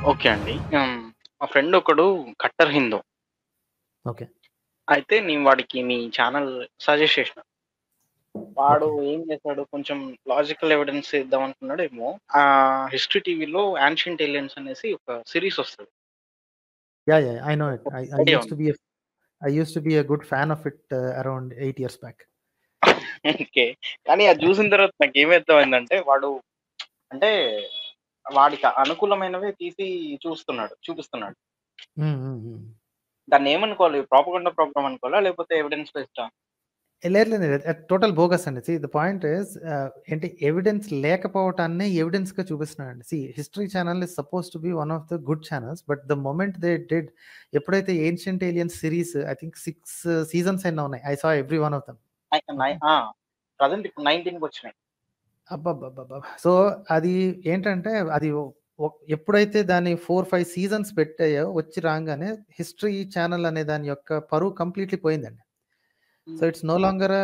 Okay అండి. మా friend ఒకడు కట్టర్ హిందూ. ఓకే. అయితే నేను వాడికి మీ ఛానల్ సజెస్ట్ చేసిన. వాడు ఓకే. ఏం చేసాడు, కొంచెం లాజికల్ ఎవిడెన్స్ ఇద్దాం అనుకున్నాడేమో. హిస్టరీ టీవీలో 'యాన్షియంట్ ఏలియన్స్' అనేసి ఒక సీరీస్ వస్తది. Yeah! I know it. I idea used to ఉంది. Be a good fan of it around 8 years back. Okay. కానీ అది చూసిన తర్వాత నాకేమర్థమైందంటే వాడు అంటే వాడికి అనుకూలమైనవే తీసి చూపిస్తున్నాడు. హ్మ్. హ్మ్. హ్మ్. దాన్నేమనుకోవాలి? ప్రాపగండా ప్రోగ్రామ్ అనుకోవాలా? లేకపోతే ఎవిడెన్స్ బేస్డా? లేదు. టోటల్ బోగస్ అండి. ద పాయింట్ ఈస్ ఏంటి ఎవిడెన్స్ లేకపోవటాన్ని ఎవిడెన్స్‌గా చూపిస్తున్నాడండి. History channel is supposed to be one of the good channels. But the moment they did ఎప్పుడైతే ancient aliens series I think 6 seasons ఎన్నో ఉన్నాయి. I saw every one of them. Okay. Present ఇప్పుడు 19కొచ్చినాయి. అబ్బబ్బబ్బబ్బా! So, అది ఏంటంటే అది ఎప్పుడైతే దాన్ని 4, 5 సీజన్స్ పెట్టాయో వచ్చి రాంగానే హిస్టరీ ఛానల్ అనే దాని యొక్క పరువు కంప్లీట్‌లీ పోయిందండి. So, it's no longer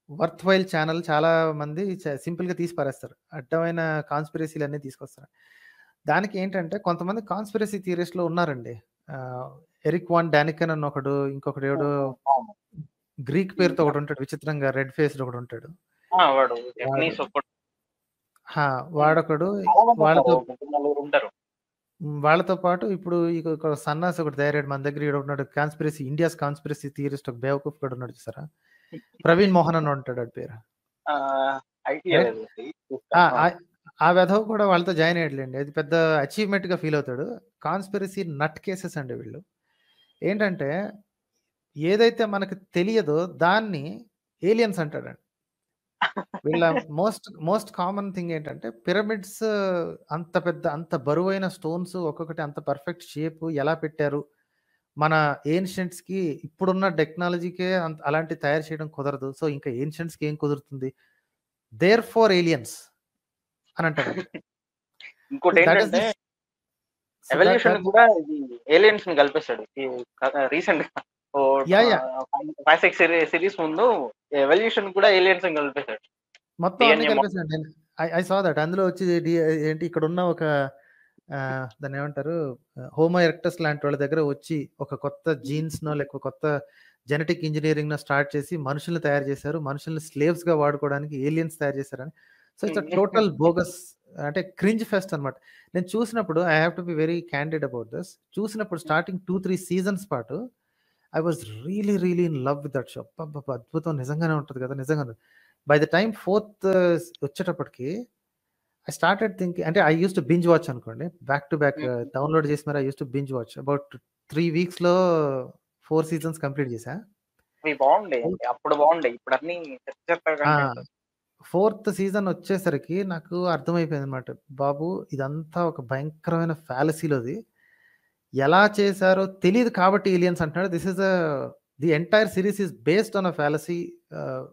worth while channel. చాలా మంది సింపుల్‌గా తీసి పారేస్తారు. అడ్డమైన కాన్స్పిరసీలన్నీ తీసుకొస్తారు. దానికి ఏంటంటే కొంతమంది కాన్స్పిరసీ థియరిస్ట్‌లు ఉన్నారండి. ఆహ్, ఎరిక్ వాన్ డానికెన్ అని ఒకడు, ఇంకొకడు ఎవడో అవును. గ్రీక్ పేరుతో ఒకడుంటాడు విచిత్రంగా రెడ్ ఫేస్‌డ్ ఒకడుంటాడు. వాడు వాడు జపనీస్ ఒక్కడు. ఆ! వాడొకడు చాలా మంది ఉన్నారు. వాళ్ళతో ముగ్గురు, నలుగురు ఉంటారు. వాళ్ళతో పాటు ఇప్పుడు ఒక సన్నాసి ఒకడు తయారయ్యాడు మన దగ్గర ఈడొకడున్నాడు. కాన్స్పిరసీ థియరిస్ట్ ఒక బేవకూఫ్ గాడున్నాడు చూసారా? ప్రవీణ్ మోహన్ అని ఉంటాడు ఆడి పేరు. Idea right? లేదండి. ఆ! చూస్తాను. ఆ వెధవ కూడా వాళ్ళతో జాయిన్ అయ్యాడులెండి. అది పెద్ద అచీవ్‌మెంట్‌గా ఫీల్ అవుతాడు. కాన్స్పిరసీ నట్ కేసెస్ అండి వీళ్ళు. ఏంటంటే ఏదైతే మనకు తెలియదో దాన్ని ఏలియన్స్ అంటాడండి. వీళ్ళ మోస్ట్ కామన్ థింగ్ ఏంటంటే పిరమిడ్స్ అంత బరువైన స్టోన్స్ ఒక్కొక్కటి అంత పర్ఫెక్ట్ షేప్ ఎలా పెట్టారు? మన ఏన్షియంట్స్‌కి ఇప్పుడున్న టెక్నాలజీకే అలాంటివి తయారు చేయడం కుదరదు. సో, ఇంకా ఏన్షియంట్స్‌కి ఏం కుదురుతుంది? దేర్ ఫోర్ ఏలియన్స్ అని అంటారండి. సో, దట్ ఈస్ ఇంకోటేంటంటే the so, that evolution that కూడా ఇది ఏలియన్స్‌ని కలిపేసాడు. రీసెంట్‌గా యాహ్! యాహ్! 5, 6 సిరీస్ ముందు ఎవల్యూషన్ కూడా ఏలియన్స్‌ని కలిపేసాడు. మొత్తం అన్నీ డీఎన్ఏ మోడల్. కలిపేసాడండి. I saw that. అందులో వచ్చి ఏంటి ఇక్కడున్న ఒక దాన్నేమంటారు హోమో ఎరెక్టస్ లాంటి వాళ్ళ దగ్గర వచ్చి ఒక కొత్త జీన్స్‌నో లేక కొత్త జెనెటిక్ ఇంజినీరింగ్‌నో స్టార్ట్ చేసి మనుషుల్ని తయారు చేశారు. మనుషుల్ని స్లేవ్స్‌గా వాడుకోవడానికి ఏలియన్స్ తయారు చేశారని. సో, ఇట్స్ టోటల్ బోగస్ అంటే క్రింజ్ ఫెస్ట్ అన్నమాట. నేను చూసినప్పుడు I have to be very candid about this. చూసినప్పుడు స్టార్టింగ్ 2, 3 సీజన్స్ పాటు I was really in love with that show. అబ్బబ్బబ్బా! అద్భుతం నిజంగానే ఉంటది కదా! నిజంగానే. బై ద టైమ్ ఫోర్త్ వచ్చేటప్పటికి ఐ స్టార్టెడ్ అంటే I used to binge watch అనుకోండి. బ్యాక్ టు బ్యాక్ డౌన్‌లోడ్ చేసి మరి I used to binge watch. About 3 వీక్స్‌లో 4 seasons complete చేశా. అవి బాగుండేయండి. అప్పుడు బాగుండేయి. ఇప్పుడు అన్నీ చెత్త ఆ! కంటెంట్. ఫోర్త్ సీజన్ వచ్చేసరికి నాకు అర్థమైపోయిందన్నమాట. బాబు ఇదంతా ఒక భయంకరమైన ఫ్యాలసీలోది. ఎలా చేశారో తెలీదు కాబట్టి ఏలియన్స్ అంటున్నాడు. The entire series is based on a fallacy. Ah,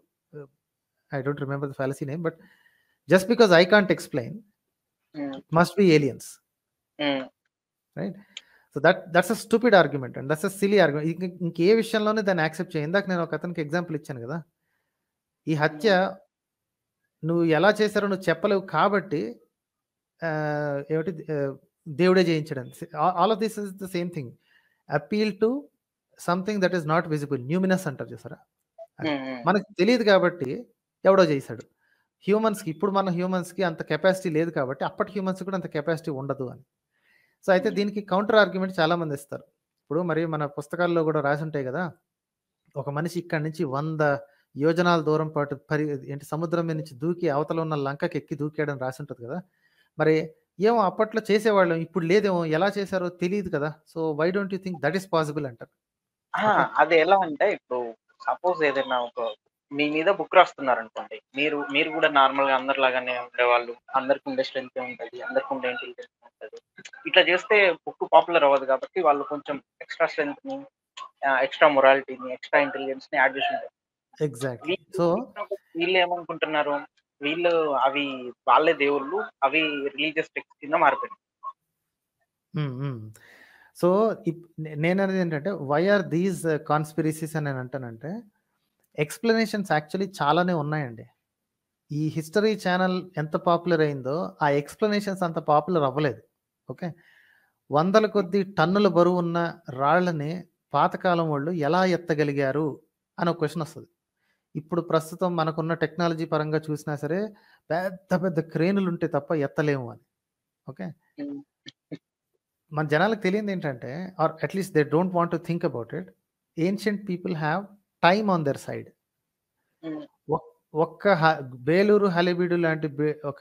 I don't remember the fallacy name. But just because I can't explain it must be aliens. Right? So that's a stupid argument and that's a silly argument. ఇంకే విషయంలోనే దాన్ని accept చేయి. ఇందాక నేను ఒక అతనికి example ఇచ్చాను గదా! ఈ హత్య నువ్వు ఎలా చేశారో నువ్వు చెప్పలేవు కాబట్టి ఏమిటి దేవుడే జయించాడని. All of this is the same thing. Appeal to something that is not visible. Numinous అంటారు చూసారా? అది. మనకు తెలీదు కాబట్టి ఎవడో చేసాడు. ఇప్పుడు మన హ్యూమన్స్‌కి అంత కెపాసిటీ లేదు కాబట్టి అప్పటి హ్యూమన్స్‌కి కూడా అంత కెపాసిటీ ఉండదు అని. సో, అయితే దీనికి కౌంటర్ ఆర్గ్యుమెంట్ చాలా మంది ఇస్తారు. ఇప్పుడు మరి మన పుస్తకాల్లో గూడా రాసుంటాయి గదా! ఒక మనిషి ఇక్కడి నుంచి 100 యోజనాల దూరం పాటు సముద్రం మీద నుంచి దూకి అవతల ఉన్న లంకకి ఎక్కి దూకాడని రాసుంటది గదా! మరి ఏమో అప్పట్లో చేసేవాళ్ళం. ఇప్పుడు లేదేమో. ఎలా చేశారో తెలీదు కదా! So, why don't you think that is possible అంటారు. ఓకే. అది ఎలా అంటే ఇప్పుడు సపోజ్ ఏదైనా మీ మీద బుక్ రాస్తున్నారనుకోండి. మీరు మీరు కూడా నార్మల్‌గా అందరిలాగానే ఉండేవాళ్ళు. అందరికి ఉండే స్ట్రెంగ్త్ ఉంటది. అందరికి ఉండే ఇంటెలిజెన్స్ ఉంటది. ఇట్లా చేస్తే బుక్ పాపులర్ అవ్వదు కాబట్టి వాళ్ళు కొంచెం ఎక్స్‌ట్రా స్ట్రెంగ్త్‌ని, ఎక్స్‌ట్రా మొరాలిటీని, ఎక్స్‌ట్రా ఇంటెలిజెన్స్‌ని యాడ్ చేసుంటారు. ఎగ్జాక్ట్‌లీ. సో వీళ్ళేమనుకుంటున్నారు? వీళ్ళు అవి వాళ్ళే దేవుళ్ళు. అవి రిలీజియస్ టెక్స్ట్ కింద మారిపోయినాయి. హ్మ్. హ్మ్. సో, నేననేది ఏంటంటే వై ఆర్ దీస్ కాన్స్పిరసీస్ అని నేనంటానంటే ఎక్స్‌ప్లనేషన్స్ యాక్చువల్లీ చాలానే ఉన్నాయండి. ఈ హిస్టరీ ఛానల్ ఎంత పాపులర్ అయిందో ఆ ఎక్స్‌ప్లనేషన్స్ అంత పాపులర్ అవ్వలేదు. ఓకే. వందల కొద్దీ టన్నుల బరువున్న రాళ్ళని పాతకాలం వాళ్ళు ఎలా ఎత్తగలిగారు అని ఒక క్వెషన్ వస్తది. ఇప్పుడు ప్రస్తుతం మనకున్న టెక్నాలజీ పరంగా చూసినా సరే, పెద్ద పెద్ద క్రేనులుంటే తప్ప ఎత్తలేము అని. ఓకే. హ్మ్. మన జనాలకు తెలియనిదేంటంటే, or at least they don't want to think about it. Ancient people have time on their side. Hmm. ఒక్ ఒక్క బేలూరు, హళేబీడు లాంటి ఒక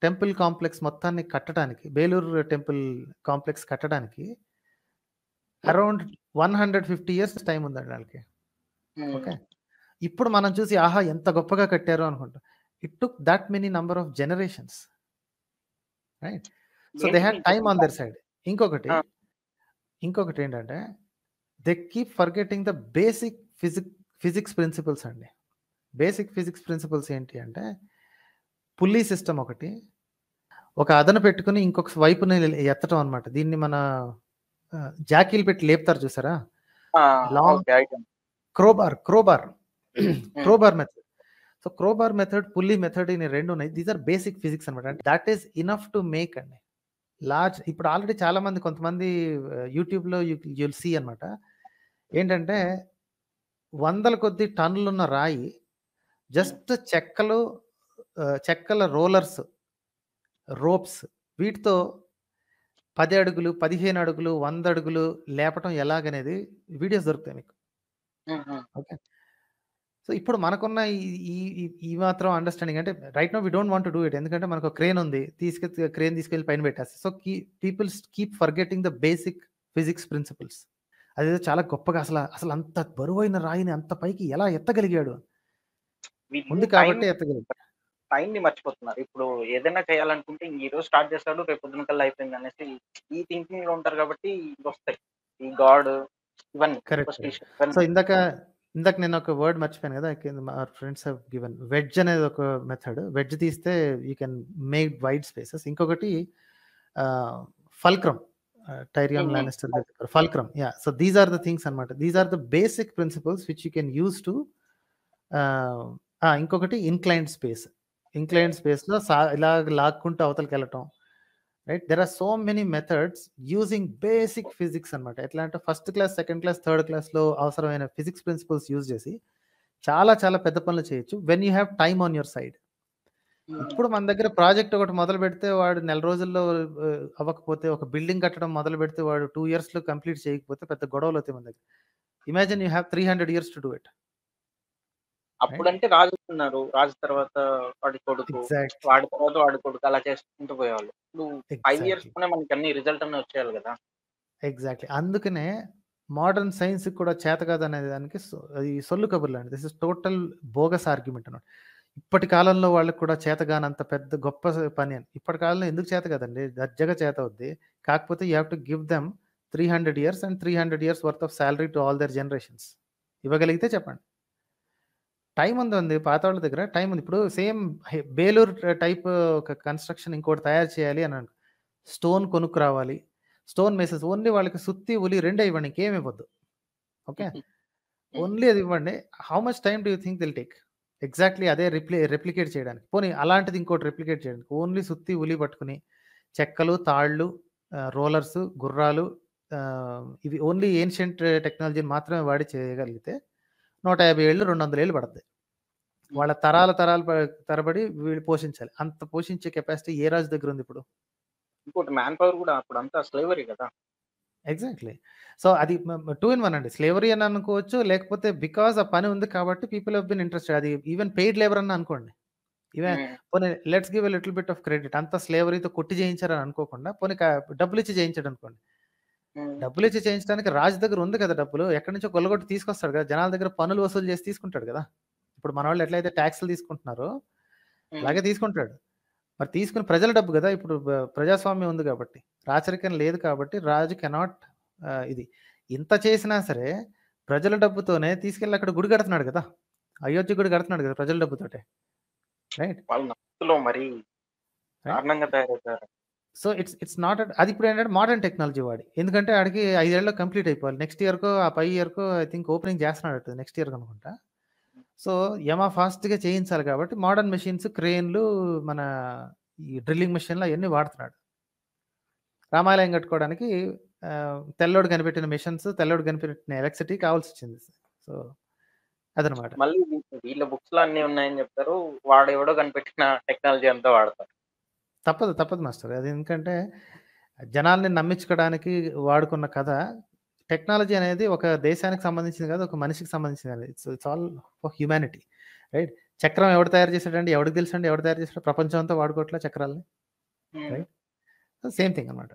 టెంపుల్ కాంప్లెక్స్ మొత్తాన్ని కట్టడానికి, బేలూరు టెంపుల్ కాంప్లెక్స్ కట్టడానికి అరౌండ్ 150 ఇయర్స్ టైమ్ ఉందండి ఆళ్ళకి. హ్మ్. ఓకే. ఇప్పుడు మనం చూసి ఆహా! ఎంత గొప్పగా కట్టారు అనుకుంటాం. It took that many number of generations. Right. So, they ఏంటి హాడ్ మీకు టైమ్ ఆన్ దేర్ సైడ్. ఇంకొకటి, ఆ! ఇంకొకటేంటంటే they keep forgetting the basic physics principles అండి. బేసిక్ ఫిజిక్స్ ప్రిన్సిపల్స్ ఏంటి అంటే, పుల్లీ సిస్టమ్ ఒకటి, ఒక అదను పెట్టుకొని ఇంకొక వైపుని ఎత్తటం అనమాట. దీన్ని మన జాకీలు పెట్టి లేపుతారు చూసారా? ఆ! Long okay. ఐటెమ్. క్రోబార్. హ్మ్. Crowbar method. So, crowbar method, pulley method అని 2 ఉన్నాయి. దీస్ ఆర్ బేసిక్ ఫిజిక్స్ అనమాట. అంటే that is enough to make అండి. ఇప్పుడు ఆల్రెడీ చాలా మంది కొంతమంది యూట్యూబ్‌లో యుల్ సీ అనమాట. ఏంటంటే వందల కొద్దీ టన్నులున్న రాయి హ్మ్. జస్ట్ చెక్కల రోలర్స్, రోప్స్ వీటితో 10 అడుగులు, 15 అడుగులు, 100 అడుగులు లేపటం ఎలాగనేది వీడియోస్ దొరుకుతాయి మీకు. హుహు. ఓకే. సో, ఇప్పుడు మనకున్న ఈ ఈ ఈ ఈ మాత్రం అండర్‌స్టాండింగ్ అంటే right now we don't want to do it. ఎందుకంటే మనకు క్రేన్ ఉంది. క్రేన్ తీసుకెళ్ళి పైన పెట్టేస్తాం. So, people keep forgetting the basic physics principles. అదేదో చాలా గొప్పగా అసలంత బరువైన రాయిని అంత పైకి ఎలా ఎత్తగలిగాడు? వీళ్ళు ఉంది కాబట్టే ఎత్తగలిగాడు. టైమ్‌ని మర్చిపోతున్నారు. ఇప్పుడు ఏదైనా చేయాలనుకుంటే ఈరోజు స్టార్ట్ చేస్తాడు. రేపు పొద్దున కల్లా అయిపోయిందనేసి ఈ థింకింగ్‌లో ఉంటారు కాబట్టి ఇవొస్తాయి. ఈ గాడ్ ఇవన్నీ కరెక్ట్. సూపర్‌స్టిషన్ సో, ఇవన్నీ. ఇందాక నేను ఒక వర్డ్ మర్చిపోయాను కదా! Our friends have given wedge అనేది ఒక మెథడ్. వెడ్జ్ తీస్తే you can make wide spaces. ఇంకొకటి ah, fulcrum. Tyrion hmm. Hmm. Lannister గారు చెప్పారు. Fulcrum. Yeah! So, these are the things అన్నమాట. These are the basic principles which you can use to ah, ఇంకొకటి inclined space. Inclined స్పేస్‌లో ఇలాగ లాక్కుంటూ అవతలకెళ్ళటం. Right. There are so many methods using basic physics అన్నమాట. ఎట్లా అంటే first class, second class, third క్లాస్‌లో అవసరమైన ఫిజిక్స్ ప్రిన్సిపల్స్ యూజ్ చేసి చాలా చాలా పెద్ద పనులు చేయొచ్చు. When you have time on your side. హ్మ్. ఇప్పుడు మన దగ్గర ప్రాజెక్ట్ ఒకటి మొదలుపెడితే వాడు నెల రోజుల్లో అవ్వకపోతే, ఒక బిల్డింగ్ కట్టడం మొదలుపెడితే వాడు 2 ఇయర్స్‌లో కంప్లీట్ చేయకపోతే పెద్ద గొడవలవుతాయి మన దగ్గర. Imagine you have 300 years to do it. Right. అప్పుడంటే రాజులున్నారు. రాజు తర్వాత వాడి కొడుకు, ఎగ్జాక్ట్‌లీ. వాడి తర్వాత వాడి కొడుకు అలా చేసుకుంటూ పోయేవాళ్ళు. ఇప్పుడు 5 ఎగ్జాక్ట్‌లీ. ఇయర్స్‌లోనే మనకి అన్ని రిజల్ట్ అన్నీ వచ్చేయాలి గదా! ఎగ్జాక్ట్‌లీ. అందుకనే మోడర్న్ సైన్స్‌కి కూడా చేత కాదనే దానికి ఈ సొల్లు కబుర్లండి. This is total bogus argument అన్నమాట. ఇప్పటి కాలంలో వాళ్ళకి కూడా చేతగానంత పెద్ద గొప్ప పని అని. ఇప్పటి కాలంలో ఎందుకు చేత కాదండి? దర్జాగా చేతవుద్ది. కాకపోతే you have to give them 300 years and 300 years worth of salary to all their generations. ఇవ్వగలిగితే చెప్పండి. టైమ్ ఉందండి పాతోళ్ళ దగ్గర టైమ్ ఉంది. ఇప్పుడు సేమ్ బేలూరు టైప్ ఒక కన్‌స్ట్రక్షన్ ఇంకోటి తయారు చేయాలి అన్నాను. స్టోన్ కొనుక్కురావాలి. స్టోన్ మేసెస్ ఓన్లీ వాళ్ళకి సుత్తి, ఉలి రెండే ఇవ్వండి. ఇంకేమి ఇవ్వద్దు. ఓకే. హ్మ్. ఓన్లీ అది ఇవ్వండి. How much time do you think they'll take? Exactly అదే రెప్లికేట్ చేయడానికి. పోనీ అలాంటిది ఇంకోటి రెప్లికేట్ చేయడానికి. ఓన్లీ సుత్తి, ఉలి పట్టుకొని చెక్కలు, తాళ్ళు, రోలర్స్, గుర్రాలు ఇవి ఓన్లీ ఏన్షియంట్ టెక్నాలజీని మాత్రమే వాడి చేయగలిగితే 150 ఏళ్ళు, 200 ఏళ్ళు పడతాయి. హ్మ్. వాళ్ళ తరాల తరాలు తరబడి వీళ్ళు పోషించాలి. అంత పోషించే కెపాసిటీ ఏ రాజు దగ్గరుంది ఇప్పుడు? ఇంకోటి మ్యాన్ పవర్ గూడా అప్పుడంతా స్లేవరీ గదా! ఎగ్జాక్ట్‌లీ. సో, అది 2 ఇన్ 1 అండి. స్లేవరీ అని అనుకోవచ్చు. లేకపోతే బికాజ్ ఆ పని ఉంది కాబట్టి పీపుల్ హావ్ బీన్ ఇంట్రెస్టెడ్. అది ఈవెన్ పెయిడ్ లేబర్ అన్నా అనుకోండి. ఈవెన్ హ్మ్. పోనీ let's give a little bit of credit. అంతా స్లేవరీతో కొట్టి చేయించారని అనుకోకుండా పోనీ డబ్బులిచ్చి చేయించాడనుకోండి. హ్మ్. డబ్బులిచ్చి చేయించడానికి రాజు దగ్గర ఉంది కదా డబ్బులు. ఎక్కడి నుంచో కొల్లగొట్టి తీసుకొస్తాడు కదా! జనాల దగ్గర పన్నులు వసూలు చేసి తీసుకుంటాడు కదా! ఇప్పుడు మనోళ్ళు ఎట్లయితే టాక్స్‌లు తీసుకుంటున్నారో హ్మ్. అలాగే తీసుకుంటాడు. మరి తీసుకుని ప్రజల డబ్బు గదా! ఇప్పుడు ప్రజాస్వామ్యం ఉంది గాబట్టి. రాచరికం లేదు కాబట్టి రాజు కెనాట్ ఇది. ఇంత చేసినా సరే ప్రజల డబ్బుతోనే తీసుకెళ్ళి అక్కడ గుడి కడుతున్నాడు గదా! అయోధ్య గుడి కడుతున్నాడు గదా! ప్రజల డబ్బుతోటే. రైట్. వాళ్ళు నమ్మకంలో మరీ రైట్. దారుణంగా తయారైపోయారు. సో, ఇట్స్ నాట్ అది ఇప్పుడేంటంటే మోడర్న్ టెక్నాలజీ వాడి. ఎందుకంటే ఆడికి 5 ఏళ్లలో కంప్లీట్ అయిపోవాలి. నెక్స్ట్ ఇయర్‌కో, ఆ పై ఇయర్‌కో ఐ థింక్ ఓపెనింగ్ చేస్తున్నాడట నెక్స్ట్ ఇయర్ అనుకుంటా. సో, ఫాస్ట్‌గా చేయించాలి కాబట్టి మోడర్న్ మెషిన్స్, క్రేన్‌లు, మన ఈ డ్రిల్లింగ్ మెషిన్‌లు అయన్నీ వాడుతున్నాడు. రామాలయం కట్టుకోవడానికి తెల్లోడు కనిపెట్టిన మిషన్స్, తెల్లోడు కనిపెట్టిన ఎలక్ట్రిసిటీ కావాల్సొచ్చింది. సో, అదనమాట. మళ్ళీ వీళ్ళ బుక్స్‌లో అన్నీ ఉన్నాయని చెప్తారు. వాడెవడో కనిపెట్టిన టెక్నాలజీ అంతా వాడతారు. తప్పదు మాస్టర్. అది ఎందుకంటే జనాల్ని నమ్మించుకోవడానికి వాడుకున్న కథ. టెక్నాలజీ అనేది ఒక దేశానికి సంబంధించింది కాదు, ఒక మనిషికి సంబంధించింది కాదు. It's all for humanity, right? చక్రం ఎవడు తయారు చేసాడండి? ఎవడికి తెలుసండి ఎవడు తయారు చేసాడో? ప్రపంచం అంతా వాడుకోవట్లే చక్రాల్ని, హ్మ్. రైట్? సేమ్ థింగ్ అనమాట.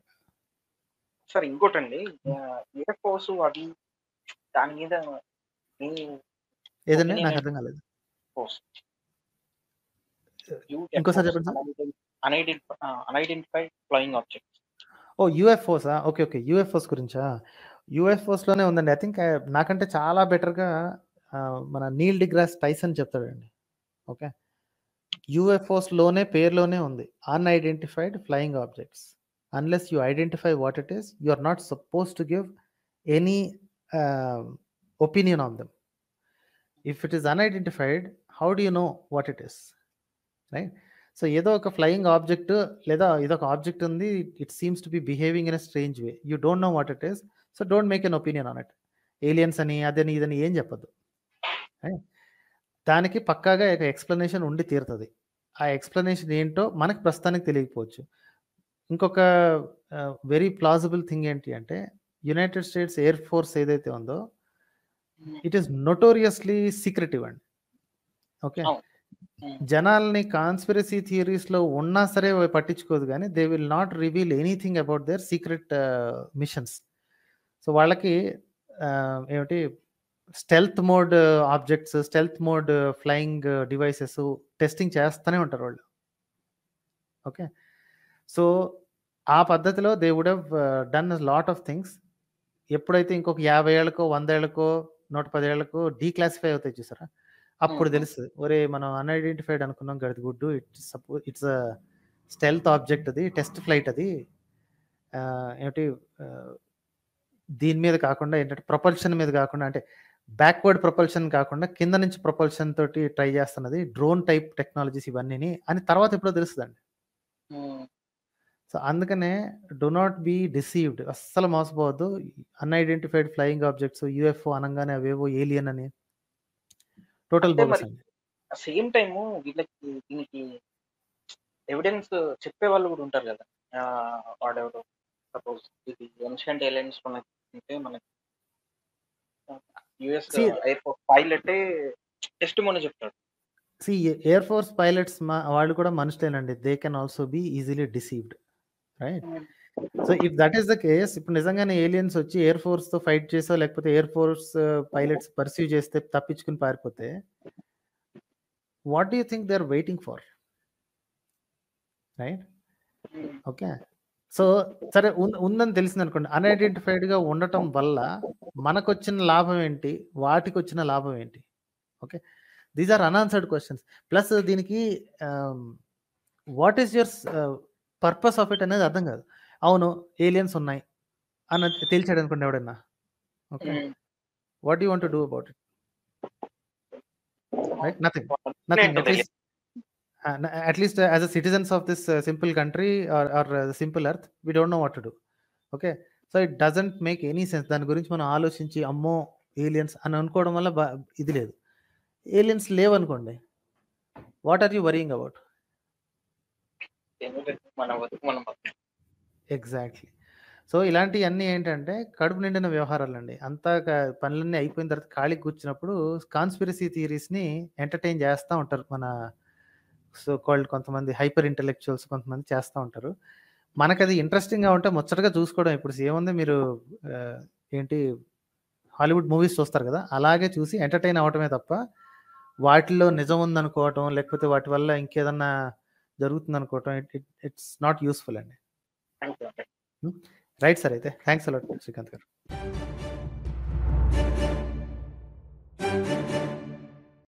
సార్ ఇంకోటండి ఎయిర్ ఫోర్స్ అవి దాని మీద మీ ఏదండి? ఒపీనియన్ నాకు ఏంటి? అర్థం కాలేదు. ఫోర్స్ ఇంకోసారి చెప్పండి సార్. Unidentified flying objects. ఓ యూఎఫ్ఓసా? ఓకే. ఓకే. యూఎఫ్ఓస్ గురించా? యూఎఫ్ఓస్‌లోనే ఉందండి. ఐ థింక్ నాకంటే చాలా బెటర్‌గా మన నీల్ డిగ్రాస్ టైసన్ చెప్తాడండి. ఓకే. యూఎఫ్ఓస్‌లోనే పేరులోనే ఉంది. Unidentified flying objects. Unless you identify what it is, you are not supposed to give any opinion on them. If it is unidentified, how do you know what it is, right? So ఏదో ఒక flying object లేదా ఇదొక object ఉంది, it seems to be behaving in a strange way. You don't know what it is, so don't make an opinion on it. Aliens అని అదని ఇదని ఏం చెప్పొద్దు, రైట్? దానికి పక్కాగా ఒక ఎక్స్‌ప్లనేషన్ ఉండి తీరుతది. ఆ ఎక్స్‌ప్లనేషన్ ఏంటో మనకు ప్రస్తుతానికి తెలియకపోవచ్చు. ఇంకొక వెరీ ప్లాజిబుల్ థింగ్ ఏంటి అంటే, యునైటెడ్ స్టేట్స్ ఎయిర్ ఫోర్స్ ఏదైతే ఉందో, ఇట్ ఈస్ నోటోరియస్‌లీ సీక్రెటివ్ అండి. ఓకే. అవును. జనాల్ని కాన్స్పిరసీ థియరీస్‌లో ఉన్నా సరే పట్టించుకోదు గానీ, they will not reveal anything about their secret missions. So వాళ్ళకి ఏమిటి stealth mode objects, stealth mode flying devices testing చేస్తూనే ఉంటారు వాళ్ళు. ఓకే. సో ఆ పద్ధతిలో they would have done a lot of things. ఎప్పుడైతే ఇంకొక 50 ఏళ్ళకో, 100 ఏళ్ళకో, 110 ఏళ్ళకో డీక్లాసిఫై అవుతాయి చూసారా? అప్పుడు తెలుస్తది. ఒరేయ్! మనం అన్‌ఐడెంటిఫైడ్ అనుకున్నాం గడిదిగుడ్డు. ఇట్స్ స్టెల్త్ ఆబ్జెక్ట్ అది. టెస్ట్ ఫ్లైట్ అది. ఏమిటి దీని మీద కాకుండా ఏంటంటే ప్రొపల్షన్ మీద కాకుండా, అంటే బ్యాక్వర్డ్ ప్రొపల్షన్ కాకుండా కింద నుంచి ప్రొపల్షన్ తోటి ట్రై చేస్తున్నది. డ్రోన్ టైప్ టెక్నాలజీస్ ఇవన్నీని అని తర్వాత ఎప్పుడో తెలుస్తదండి. సో అందుకనే డు నాట్ బి డిసీవ్డ్. అస్సలు మోసపోవద్దు. అన్‌ఐడెంటిఫైడ్ ఫ్లయింగ్ ఆబ్జెక్ట్స్, యూఎఫ్ఓ అనంగానే అవేవో ఏలియన్ అని టోటల్ అంటే బోగస్ మరి అండి. సేమ్ టైము వీళ్ళకి దీనికి ఎవిడెన్స్ చెప్పేవాళ్ళు కూడా ఉంటారు కదా! వాడెవడో సపోజ్ ఇది ఏన్షియంట్ ఏలియన్స్ అంటే మనకి యూఎస్ సీ ఎయిర్ ఫోర్స్ పైలటే టెస్టిమోనీ చెప్తాడు. సీ ఎయిర్ ఫోర్స్ పైలట్స్ వాళ్ళు కూడా మనుషులేనండి. They can also be easily deceived, right? So if that is the case, ఇప్పుడు నిజంగానే ఏలియన్స్ వచ్చి ఎయిర్ ఫోర్స్‌తో ఫైట్ చేసో, లేకపోతే ఎయిర్ ఫోర్స్ పైలట్స్ పర్స్యూ చేస్తే తప్పించుకొని పారిపోతే, what do you think they are waiting for, right? Okay. So సరే ఉందని తెలిసిందనుకోండి. అన్‌ఐడెంటిఫైడ్‌గా ఉండటం వల్ల మనకొచ్చిన లాభం ఏంటి? వాటికొచ్చిన లాభం ఏంటి? Okay. These are unanswered questions. Plus దీనికి what is your purpose of it అనేది అర్థం కాదు. అవును ఏలియన్స్ ఉన్నాయి అని తేల్చాడనుకోండి ఎవడన్నా. Okay. What do you want to do about it? Right? Nothing. Nothing. At least as a citizens of this simple country or simple earth, we don't know what to do. Okay. So it doesn't make any sense. దాని గురించి మనం ఆలోచించి అమ్మో aliens అని అనుకోవడం వల్ల ఇది లేదు. ఏలియన్స్ లేవనుకోండి, what are you worrying about? Exactly. So ఇలాంటివన్నీ ఏంటంటే కడుపు నిండిన వ్యవహారాలండి. అంతా పనులన్నీ అయిపోయిన తర్వాత ఖాళీగా కూర్చున్నప్పుడు కాన్స్పిరసీ థియరీస్‌ని ఎంటర్‌టైన్ చేస్తా ఉంటారు మన సో కాల్డ్ కొంతమంది హైపర్ ఇంటెలెక్చువల్స్ కొంతమంది చేస్తా ఉంటారు. మనకది ఇంట్రెస్టింగ్‌గా ఉంటే ముచ్చటగా చూసుకోవడం. ఇప్పుడు ఏముంది, మీరు ఏంటి హాలీవుడ్ మూవీస్ చూస్తారు కదా! అలాగే చూసి ఎంటర్‌టైన్ అవ్వటమే తప్ప, వాటిలో నిజం ఉందనుకోవటం, లేకపోతే వాటి వల్ల ఇంకేదన్నా జరుగుతుందనుకోవటం ఇట్స్ నాట్ యూజ్‌ఫుల్ అండి. Right sir. అయితే థాంక్స్ అలాట్ శ్రీకాంత్ గారు.